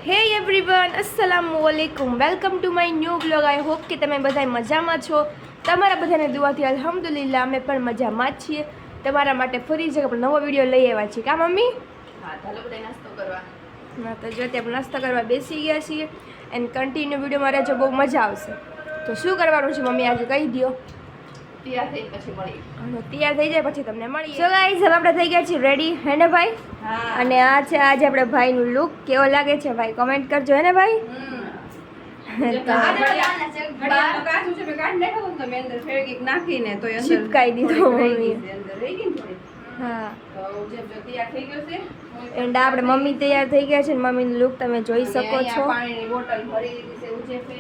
હે એવરીવન, અસ્સલામુઅલૈકુમ. Welcome to my new blog. I hope કે તમે બધા મજામાં છો. તમારા બધાને દુઆથી અલ્હમ્દુલિલ્લાહ અમે પણ મજામાં જ છીએ. તમારા માટે ફરી છે આપણે નવો વિડીયો લઈ આવ્યા છીએ. કા મમ્મી? હા, ચાલો બધા નાસ્તો કરવા. ના તો જો આપણે નાસ્તો કરવા બેસી ગયા છીએ એન્ડ કન્ટિન્યુ વિડીયોમાં રહેજો, બહુ મજા આવશે. તો શું કરવાનું છે મમ્મી આજે કહી દો. તૈયાર થઈ પછી મળી. તૈયાર થઈ જાય પછી તમને મળીએ. સો ગાઈઝ, હવે આપણે થઈ ગયા છીએ રેડી, હે ને ભાઈ? હા. અને આ છે આજે આપણે ભાઈનું લુક. કેવો લાગે છે ભાઈ? કોમેન્ટ કરજો, હે ને ભાઈ? ચીપકાઈ દીધો મમ્મી. હા, એન્ડ આપણે મમ્મી તૈયાર થઈ ગયા છે ને મમ્મીનું લુક તમે જોઈ શકો છો. પાણીની બોટલ ભરી લીધી છે ઉજેફે.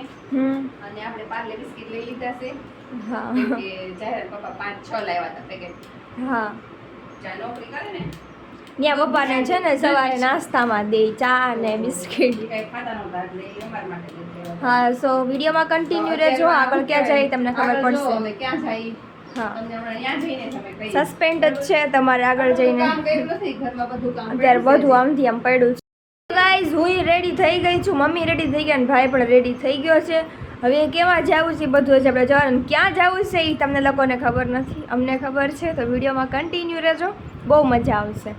અને આપણે પાર્લે બિસ્કિટ લઈ લીધા છે. હા કે જાહેર પપ્પા 5-6 લાવ્યા હતા પેકેટ. હા, જ્યાં નોકરી કરે ને ત્યાં પપ્પાને છે ને સવારે નાસ્તામાં દે ચા અને બિસ્કિટ. કઈ ખાતા નહોતા એટલે એ અમારા માટે લઈ ગયા. હા, સો વિડીયોમાં કન્ટિન્યુ રહેજો, આગળ ક્યાં જાય તમને ખબર આગળ જો પડશે. અમે ક્યાં જાય. હા, તમને હમણાં ત્યાં જઈને તમે કહીએ. સસ્પેન્ડ જ છે તમારે આગળ જઈને. કામ કર્યું નથી, ઘરમાં બધું કામ અત્યારે કર્યું બધું આમથી આમ પડ્યું છે. ગાઈઝ, હું રેડી થઈ ગઈ છું, મમ્મી રેડી થઈ ગયા અને ભાઈ પણ રેડી થઈ ગયો છે. હવે કેવા જવું છે બધું જ આપણે જવાનું. ક્યાં જવું છે એ તમને લોકોને ખબર નથી, અમને ખબર છે. તો વિડીયોમાં કન્ટિન્યુ રહેજો, બહુ મજા આવશે.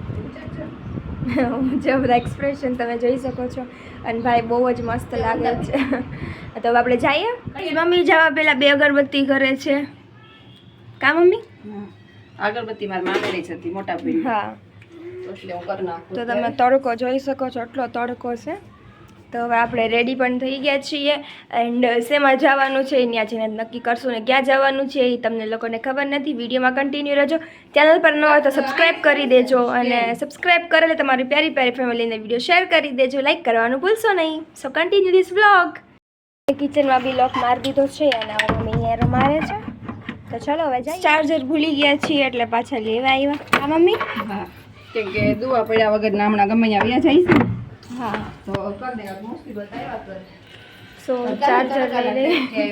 જે બધા એક્સપ્રેશન તમે જોઈ શકો છો. અને ભાઈ બહુ જ મસ્ત લાગે છે. તો હવે આપણે જઈએ. મમ્મી જવા પહેલા 2 અગરબત્તી કરે છે. કા મમ્મી? અગરબત્તી મારી માંગેલી છે હતી મોટા ભાઈ. હા, એટલે હું કરી નાખું. તો તમે તડકો જોઈ શકો છો, એટલો તડકો છે. તો હવે આપણે રેડી પણ થઈ ગયા છીએ એન્ડ શેમાં જવાનું છે ત્યાં જઈને નક્કી કરશું ને ક્યાં જવાનું છે એ તમને લોકોને ખબર નથી. વિડીયોમાં કન્ટિન્યુ રહેજો. ચેનલ પર ન હોય તો સબસ્ક્રાઈબ કરી દેજો અને સબસ્ક્રાઈબ કરેલે તમારી પ્યારી પ્યારી ફેમિલીને વિડીયો શેર કરી દેજો, લાઈક કરવાનું ભૂલશો નહીં. સો કન્ટિન્યુ ધીસ વ્લોગ. કિચનમાં બી લોક મારી દીધો છે અને હવે મમ્મી હેર મારે છે. તો ચલો હવે જાય. ચાર્જર ભૂલી ગયા છીએ એટલે પાછા લેવા આવ્યા. હા મમ્મી? હા, કેમ કે દુવા પડ્યા વગર ના હમણાં ગમે ત્યાં વ્યા જાય છે. હા, તો કર દે મુસીબત આવ્યા તો સો ચાર્જર લઈ લે.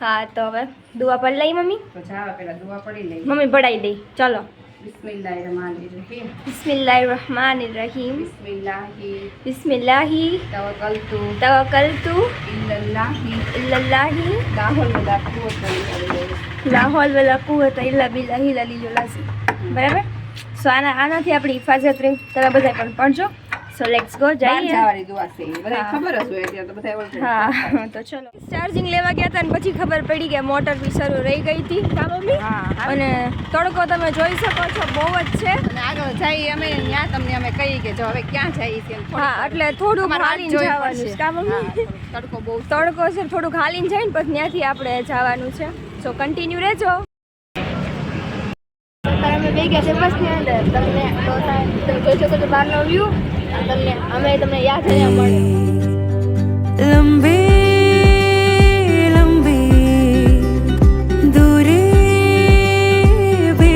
હા, તો હવે દુઆ પડ લઈ મમ્મી. તો જાવા પેલા દુવા પડી લઈ. મમ્મી પડાઈ દઈ. ચલો. બિસ્મિલ્લાહિર્રહમાનિર્રહીમ. બિસ્મિલ્લાહિર્રહમાનિર્રહીમ. બિસ્મિલ્લાહી બિસ્મિલ્લાહી તવકલતુ તવક્કલતુ ઇલ્લલ્લાહી લાહોલ વલા કુવતા ઇલ્લા બિલ્લાહિલ અલીયુલ અઝીમ. બરાબર? સો આનાથી આપણી હિફાજત રહી. તમે બધા પણ પડજો. So let's go. જઈએ. જાવાની દુઆ છે બધા ખબર જ હોય એટલે તો બધા ઓળખે. હા, તો ચલો. ચાર્જિંગ લેવા ગયા હતા અને પછી ખબર પડી કે મોટર બી શરૂ રહી ગઈ હતી. કા મમ્મી? અને તડકો તમે જોઈ શકો છો, બહુ જ છે. અને આગળ જઈએ અમે ત્યાં તમને અમે કહીએ કે જો હવે ક્યાં જઈએ છીએ. હા, એટલે થોડુંક હાલીને જવાનું છે. કા મમ્મી? તડકો બહુ તડકો છે, થોડુંક હાલીને જઈને પછી ત્યાંથી આપણે જવાનું છે. સો કન્ટિન્યુ રહેજો. અમે બે ગયા છે બસની અંદર. તમને જોઈ શકો છો બહારનો વ્યૂ. તમને યાદ રહ્યા મળે. लंबी लंबी दूरी भी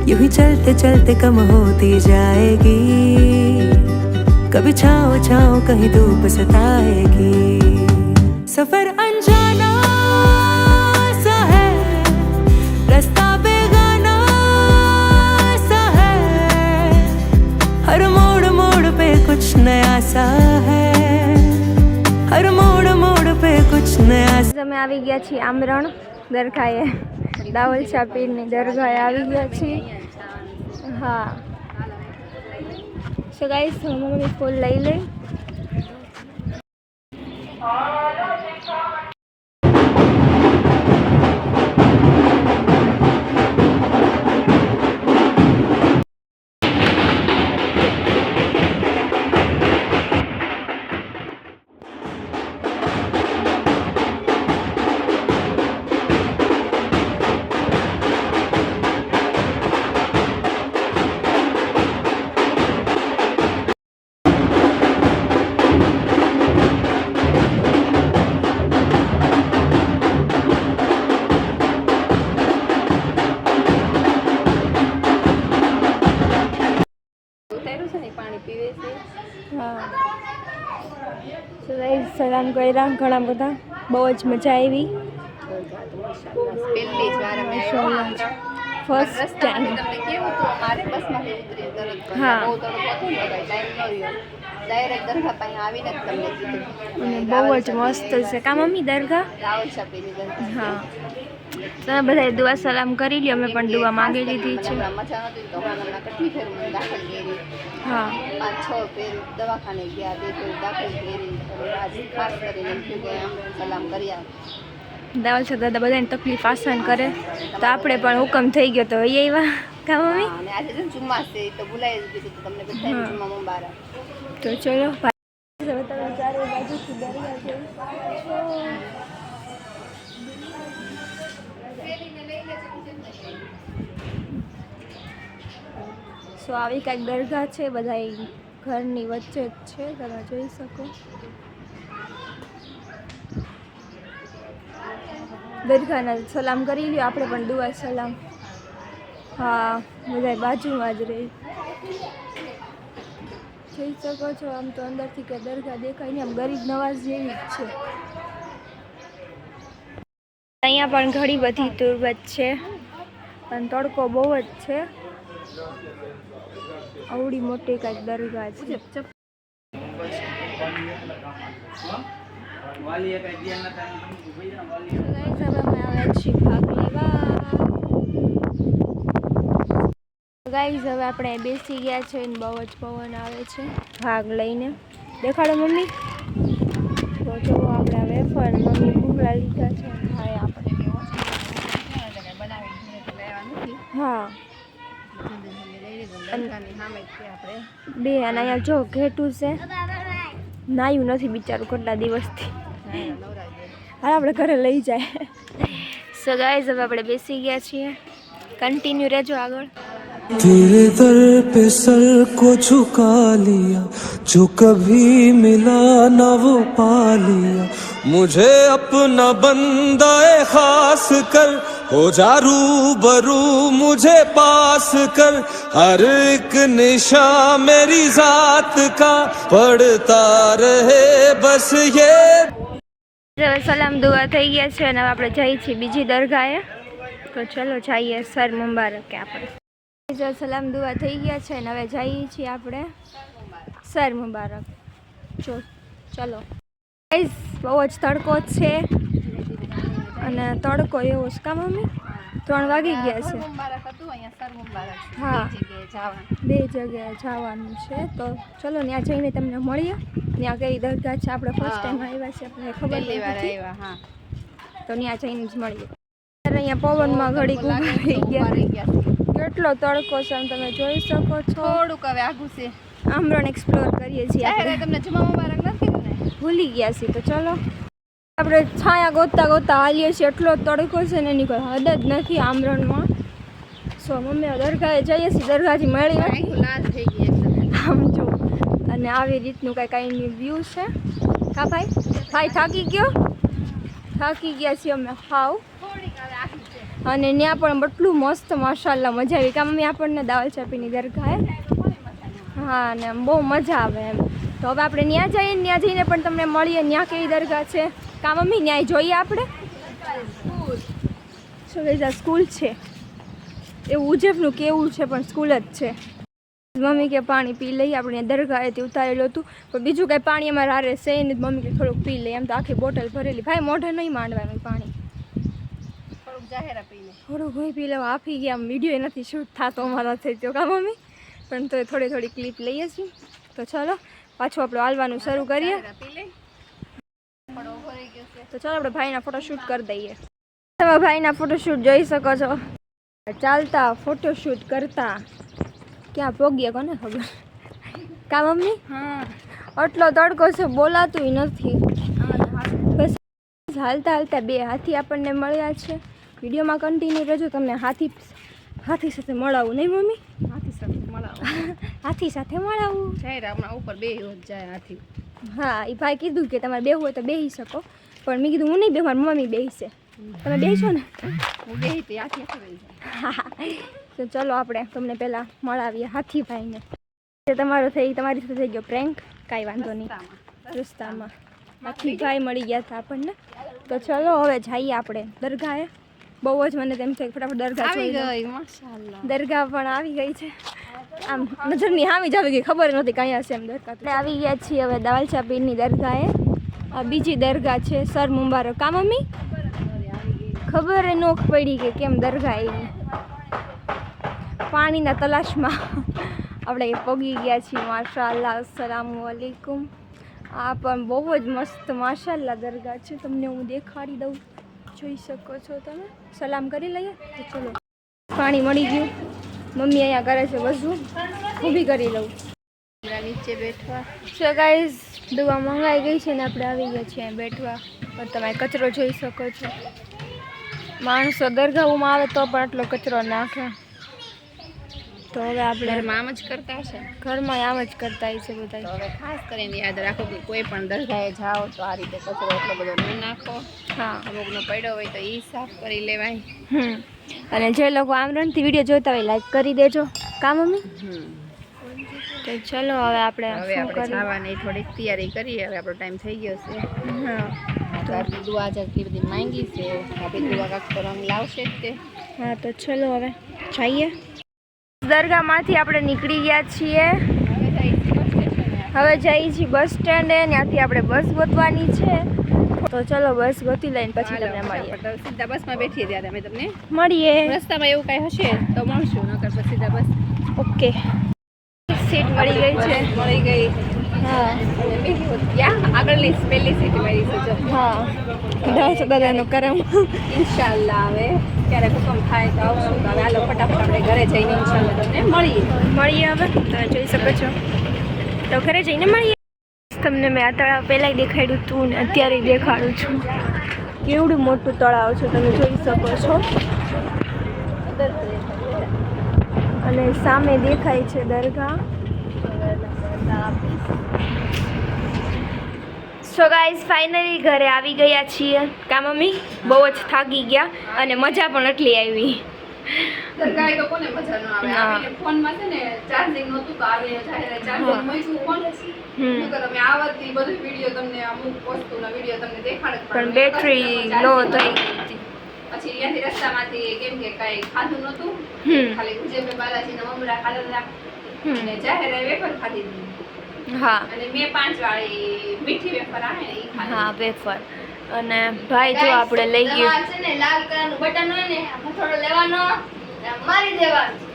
यूं ही चलते चलते कम होती जाएगी. कभी छाँव छाँव कहीं धूप सताएगी. सफर अनजाना सा है, रास्ता बेगाना सा है. हर मोड़ मोड़ पे कुछ नया सा है. हर मोड़ मोड़ पे कुछ नया. અમે આવી ગયા છીએ આમરણ દરગાહે, દાવલ શાહ પીરની દરગાહે આવી ગયા છીએ. હા, સો ગાઈસ મમ્મી ફૂલ લઈ લઈ. સલામ કર્યા ઘણા બધા, બહુ જ મજા આવી. પહેલી જ વાર અમે આવ્યા. First time. તમને કેવું હતું અમારે બસમાંથી ઉતરી તરત હા. બહુ તડકો હતો ને, ટાઈમ ન રહ્યો. ડાયરેક્ટ દરગાહ પાસે આવીને જ તમને કીધું. અને બહુ જ મસ્ત છે કા મમ્મી દરગાહ. રાવલ છાપીની દરગાહ. હા તમે બધાએ દુઆ સલામ કરી લ્યો, અમે પણ દુઆ માંગી લીધી છે. હમણાં મજા નહોતી તો હમણાં કેટલી ફેર મને દાખલ કરી. હા 5-6 ફેર દવાખાને ગયા, 2 ફેર દાખલ કરી. આજ ખાસ કરીને એમ થયું કે આમ સલામ કરી આવ. દાવલ છે દાદા બધાને તકલીફ આસાન કરે, તો આપણે પણ હુકમ થઈ ગયો તો એ એવા કા મમ્મી. હા, અને આજે છે ને જુમ્મા છે તો ભૂલાઈ જ ગયું તો તમને બધાને જુમ્મા મુબારક. તો ચલો તમે ચારે બાજુથી દરગાહ જોઈ શકો છો. સો આવી કાંઈક દરગાહ છે, બધા ઘરની વચ્ચે જ છે, તમે જોઈ શકો. દરગાહના સલામ કરી લ્યો, આપણે પણ દુઆ સલામ. હા બધા બાજુમાં જ રહી જોઈ શકો છો. આમ તો અંદરથી કે દરગાહ દેખાય નહીં, આમ ગરીબ નવાઝ જેવી જ છે. અહીંયા પણ ઘણી બધી તુર્બત છે અને તડકો બહુ જ છે. આવડી મોટી કાંઈક દરગાહ છે. ગાઈઝ હવે આપણે બેસી ગયા છે અને બહુ જ પવન આવે છે. ભાગ લઈને દેખાડો મમ્મી. તો જો આપણે વેફર મમ્મી ભૂંગળા લીધા છે. હા આપણે હા બે અને અહીંયા જો ઘેટું છે, નાયું નથી બિચારું કેટલા દિવસથી. હા આપણે ઘરે લઈ જાય. સો ગાઈઝ હવે આપણે બેસી ગયા છીએ, કન્ટિન્યુ રહેજો આગળ. तेरे दर पे सर को झुका लिया, जो कभी मिला न वो पा लिया, मुझे अपना बंदा खास कर, हो जा रूबरू मुझे पास कर, हर एक निशान मेरी जात का पड़ता રહે બસ ये. હવે સલામ દુઆ થઈ ગયા છે અને હવે આપણે જઈએ છીએ બીજી દરગાહે. તો ચલો જઈએ સર મુબારક કે આપણે સલામ દુઆ થઈ ગયા છે ને હવે જઈએ છીએ આપણે સર મુબારક. ચલો ગાઈઝ બહુ જ તડકો જ છે અને તડકો એવો છે કા મમ્મી. 3 વાગી ગયા છે. હા 2 જગ્યાએ જવાનું છે. તો ચલો ત્યાં જઈને તમને મળીએ. ત્યાં કઈ દરગાહ છે, આપણે ફર્સ્ટ ટાઈમ આવ્યા છે, આપણે ખબર નથી. તો ત્યાં જઈને જ મળીએ. અહીંયા પવનમાં ઘડીક ઊભા રહી ગયા. કેટલો તડકો છે આમ તમે જોઈ શકો છો. થોડુંક હવે આઘું છે. આમરણ એક્સપ્લોર કરીએ છીએ આપણે. તમને જુમ્મા મુબારક નથી કીધું ને? ભૂલી ગયા છીએ. તો ચલો આપણે છાયા ગોતતા હાલીએ છીએ. એટલો તડકો છે ને એની કોઈ હદ જ નથી આમરણમાં. સો મમ્મી દરગાહે જઈએ છીએ, દરગાહથી મળી લાલ થઈ ગઈ એકદમ. આમ જો અને આવી રીતનું કાંઈ વ્યૂ છે. હા ભાઈ થાકી ગયા છીએ અમે હાવ. અને ત્યાં પણ એટલું મસ્ત માશાલ્લાહ મજા આવી કા મમ્મી આપણને દાવલ ચાપીની દરગાહે. હા ને બહુ મજા આવે એમ. તો હવે આપણે ત્યાં જઈને પણ તમને મળીએ. ત્યાં કેવી દરગાહ છે કા મમ્મી ત્યાં જોઈએ આપણે. શું કહે છે સ્કૂલ છે એવું ઉજેફનું કેવું છે પણ સ્કૂલ જ છે. મમ્મી કે પાણી પી લઈએ. આપણે દરગાહેથી ઉતારેલું હતું પણ બીજું કાંઈ પાણી અમારે હારે છે નહીં. મમ્મી કે થોડુંક પી લઈએ. એમ તો આખી બોટલ ભરેલી. ભાઈ મોઢે નહીં માંડવાનું પાણી, થોડુંક હું પી લેવા. આપી ગયા આમ વિડીયો નથી શૂટ થતો અમારા થઈ ગયો કા મમ્મી. પણ તો થોડી ક્લિપ લઈએ છીએ. તો ચલો પાછું આપણે હાલવાનું શરૂ કરીએ. તો ચાલો આપણે ભાઈના ફોટોશૂટ કરી દઈએ. તમે ભાઈના ફોટોશૂટ જોઈ શકો છો. ચાલતા ફોટોશૂટ કરતા ક્યાં પોગીએ કોને ખબર કા મમ્મી. હા આટલો તડકો છે બોલાતું નથી. બસ હાલતા 2 હાથી આપણને મળ્યા છે. વિડીયોમાં કન્ટિન્યુ રહેજો. તમને હાથી સાથે મળાવું નહીં મમ્મી. હાથી સાથે મળાવું હમણાં ઉપર બેહી જાય હાથી. હા એ ભાઈ કીધું કે તમારે બેહવું હોય તો બેહી શકો, પણ મેં કીધું હું નહીં બેહું, મારી મમ્મી બેસશે. તમે બેસશો ને? હું બેહી તો હાથી તો ચલો આપણે તમને પહેલાં મળાવીએ હાથીભાઈને. તમારી સાથે થઈ ગયો પ્રેન્ક. કાંઈ વાંધો નહીં, રસ્તામાં હાથીભાઈ મળી ગયા હતા આપણને. તો ચલો હવે જઈએ આપણે દરગાહે. બહુ જ મને તેમ થાય ફટાફટ દરગાહ જોઈ ગઈ. માશાઅલ્લાહ દરગાહ પણ આવી ગઈ છે. આમ નજરની હામી જ આવી ગઈ, ખબર નહોતી કઈ હશે એમ દરગાહ. આપણે આવી ગયા છીએ હવે દાવલચા પીરની દરગાહે. આ બીજી દરગાહ છે સર મુબારક. કા મમ્મી ખબર એ નોખ પડી કે કેમ દરગાહ આવી. પાણીના તલાશમાં આપણે પગી ગયા છીએ. માશાઅલ્લાહ. અસ્સલામુ અલૈકુમ. આ પણ બહુ જ મસ્ત માશાઅલ્લાહ દરગાહ છે. તમને હું દેખાડી દઉં, જોઈ શકો છો તમે. સલામ કરી લઈએ તો ચલો. પાણી મળી ગયું. મમ્મી અહીંયા કરે છે વઝુ. ઊભી કરી લઉં. નીચે બેઠવા સો ગાઈઝ દવા મંગાઈ ગઈ છે ને આપણે આવી ગયા છીએ બેઠવા. પણ તમે કચરો જોઈ શકો છો. માણસો દરગાહમાં આવે તો પણ આટલો કચરો નાખે. તો હવે આપણે ઘરમાં આમ જ કરતા હશે. ઘરમાં આમ જ કરતા છે તો બધા. હવે ખાસ કરીને યાદ રાખો કે કોઈ પણ દરગાહે જાઓ તો આ રીતે કચરો એટલો બધો ન નાખો. હા. અમુકનો પડ્યો હોય તો એ સાફ કરી લેવાય. અને જે લોકો આમરણથી વિડીયો જોતા હોય લાઈક કરી દેજો. કા મમ્મી? તો ચલો હવે આપણે હવે શું આપણે કરીએ? જવાની થોડીક તૈયારી કરીએ. હવે આપણો ટાઈમ થઈ ગયો છે. હા તો આપણી દુઆ આટલી બધી માંગી છે. આપણી દુઆ કાંક તો રંગ લાવશે જ તે. હા તો ચલો હવે જઈએ. દરગાહમાંથી આપણે નીકળી ગયા છીએ. હવે જઈએ છીએ બસ સ્ટેન્ડે. ત્યાંથી આપણે બસ ગોતવાની છે. તો ચલો બસ ગોતી લઈને પછી તમને મળીએ. સીધા બસમાં બેઠીએ ત્યારે અમે તમને મળીએ. રસ્તામાં એવું કાંઈ હશે તો મળશું, નકર પછી સીધા બસ. ઓકે. સીટ મળી ગઈ છે. મળી ગઈ. હા ત્યાં આગળની પહેલી સીટ મળી છે. જો હા દાસ દાદાનો કરમ. ઇન્શાલ્લાહ હવે ક્યારેક હુકમ થાય તો આવશું. તો હવે હાલો ફટાફટ આપણે ઘરે જઈને ઇન્શાલ્લાહ તમને મળીએ હવે. તમે જોઈ શકો છો. તો ઘરે જઈને મળીએ. તમને મેં આ તળાવ પહેલાં દેખાડ્યું હતું ને અત્યારે દેખાડું છું. કેવડું મોટું તળાવ છે તમે જોઈ શકો છો. અને સામે દેખાય છે દરગાહ. સો ગાઈઝ ફાઇનલી ઘરે આવી ગયા છીએ. કા મમ્મી? બહુ જ થાકી ગયા અને મજા પણ એટલી આવી. દરગાહે તો કોને મજા ન આવે. હા. આવીને ફોનમાં છે ને ચાર્જિંગ નહોતું તો આવીને ચાર્જિંગ મૂક્યું ફોન. નકર અમે આવતી બધું વિડીયો તમને અમુક વસ્તુના વિડીયો તમને દેખાડત પણ બેટરી લો થઈ ગઈ હતી. પછી અહીંયાથી રસ્તામાંથી કેમ કે કાંઈ ખાધું નહોતું. ખાલી ગુજે બાલાજીના મમરા ખાધા અને જાહેર વેફર ખાધી હતી. હા અને મેં 5 વાળી મીઠી વેફર આવે ને ઈ ખાધી. હા વેફર. અને ભાઈ જો આપણે લઈ ગયું છે ને લાલ કલરનું બટન હોય ને આપણે થોડો લેવાનો મારી દેવાનું.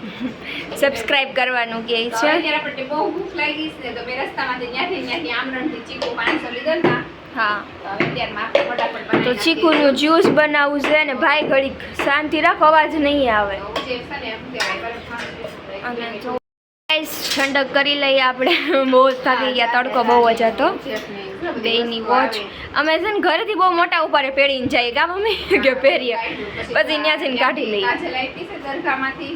સબસ્ક્રાઇબ કરવાનું કહે તો છે. અત્યારે આપણને બહુ ભૂખ લાગી છે તો મેં રસ્તામાંથી ત્યાંથી આમરણથી ચીકુ 500 લીધા હતા. હા તો હવે અત્યારમાં આપણે ફટાફટ તો બનાવી ચીકુનું જ્યુસ બનાવવું છે ને ભાઈ ઘડીક શાંતિ રાખો, અવાજ નહીં આવે. જે છે ને એમ કહેવાય બરફ અને જો ગાઈસ ઠંડક કરી લઈએ આપણે. બહુ જ થાકી ગયા, તડકો બહુ જ હતો. બેયની વોચ અમે છે ને ઘરેથી બહુ મોટા ઉપાડે પહેરીને જઈએ. કા મમ્મી કે પહેરીએ પછી ત્યાં જઈને કાઢી લઈએ. કાજલ આપી છે દરગાહમાંથી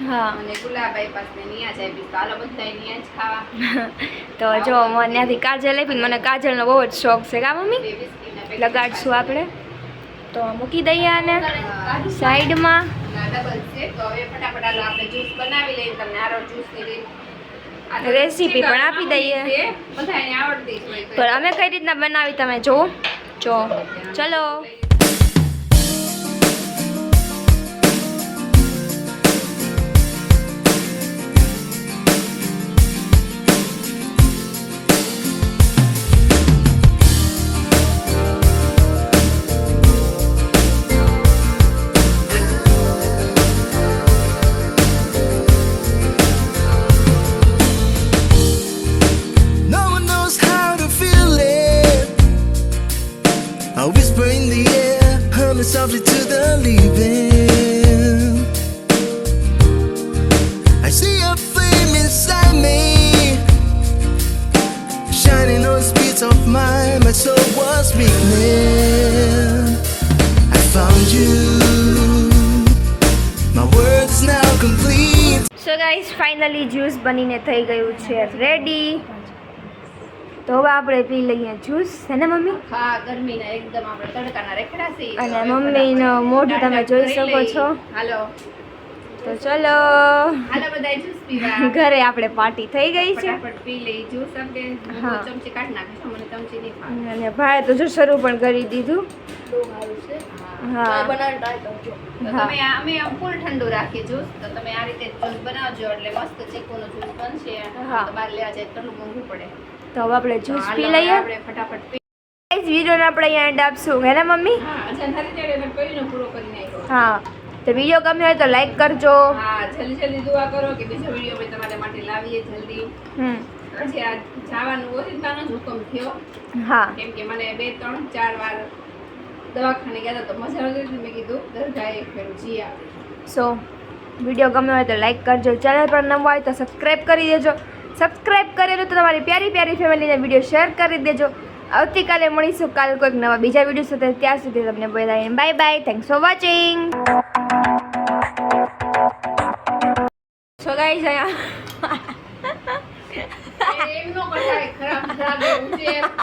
હા અને ગુલાબાઈ પાસે ન્યા જ આપી. તો હાલો બધાય ન્યા જ ખાવા. તો જો મને ત્યાંથી કાજલ આપીને મને કાજલનો બહુ જ શોખ છે. કા મમ્મી? બે બિસ્કીટના પેકેટ લગાડશું આપણે. તો મૂકી દઈએ આને સાઈડમાં. ડબલ છે. તો હવે ફટાફટ હાલો આપણે જ્યુસ બનાવી લઈએ. તમને આરો જ્યુસની રેસીપી પણ આપી દઈએ. બધાને આવડતી જ હોય તો પણ અમે કઈ રીતના બનાવી તમે જુઓ. ચલો. No one knows how to feel it. I whisper in the air, humming softly to the leaving. I see a flame inside me, shining on the speeds of mine. My soul was weakening. I found you. My words now complete. So guys finally juice બનીને થઈ ગયું છે ready. તો હવે આપણે પી લઈએ juice. છે ને મમ્મી? હા ગરમીના એકદમ આપણે તડકાના રેખડા છે. અને મમ્મીનું મોઢું તમે જોઈ શકો છો. હાલો તો ચલો હાલો બધાય જ્યુસ પીવા. ઘરે આપણે પાર્ટી થઈ ગઈ છે ફટાફટ પી લઈ જ્યુસ આપણે. હું હા. તો ચમચી કાઢી નાખીશ, મને ચમચી નહીં ફાવે. અને ભાઈ તો જો શરૂ પણ કરી દીધું હા. હા તો હા. તમે અમે આમ ફૂલ ઠંડુ રાખીએ જ્યુસ, તો તમે આ રીતે જ્યુસ બનાવજો એટલે મસ્ત ચીકુનો જ્યુસ બનશે. હા. તો બહાર લેવા જાય તો કેટલું મોંઘું પડે. તો હવે આપણે જ્યુસ હાલો, પી લઈએ આપણે ફટાફટ પી. ગાઈસ વિડીયોને આપણે અહીંયા એન્ડ આપશું હે ને મમ્મી હા, અચ્છા નથી ત્યારે મેં કોઈનો પૂરો કરી નાખ્યો. હા તો વિડીયો ગમ્યો હોય તો લાઈક કરજો હા, જલ્દી જલ્દી દુઆ કરો કે બીજો વિડીયો અમે તમારા માટે લાવીએ જલ્દી. હમ પછી આ જવાનું ઓરિજિનલનો જ હુકમ થયો, હા કેમ કે મને 2 3 4 વાર દવાખાને ગયા હતા તો મજા નહોતી એટલે મેં કીધું દરગાહે એક ફેરું જઈ આવે. સો વિડીયો ગમ્યો હોય તો લાઈક કરજો, ચેનલ પર નવા હોય તો સબસ્ક્રાઈબ કરી દેજો, સબસ્ક્રાઈબ કરેલું તો તમારી પ્યારી પ્યારી ફેમિલીને વિડીયો શેર કરી દેજો. આવતીકાલે મળીશું કાલ કોઈક નવા બીજા વિડીયો સાથે, ત્યાં સુધી તમને બધાને bye bye, thanks for watching. So guys અહીંયા એમ નો કરાય, ખરાબ ખરાબ એવું છે.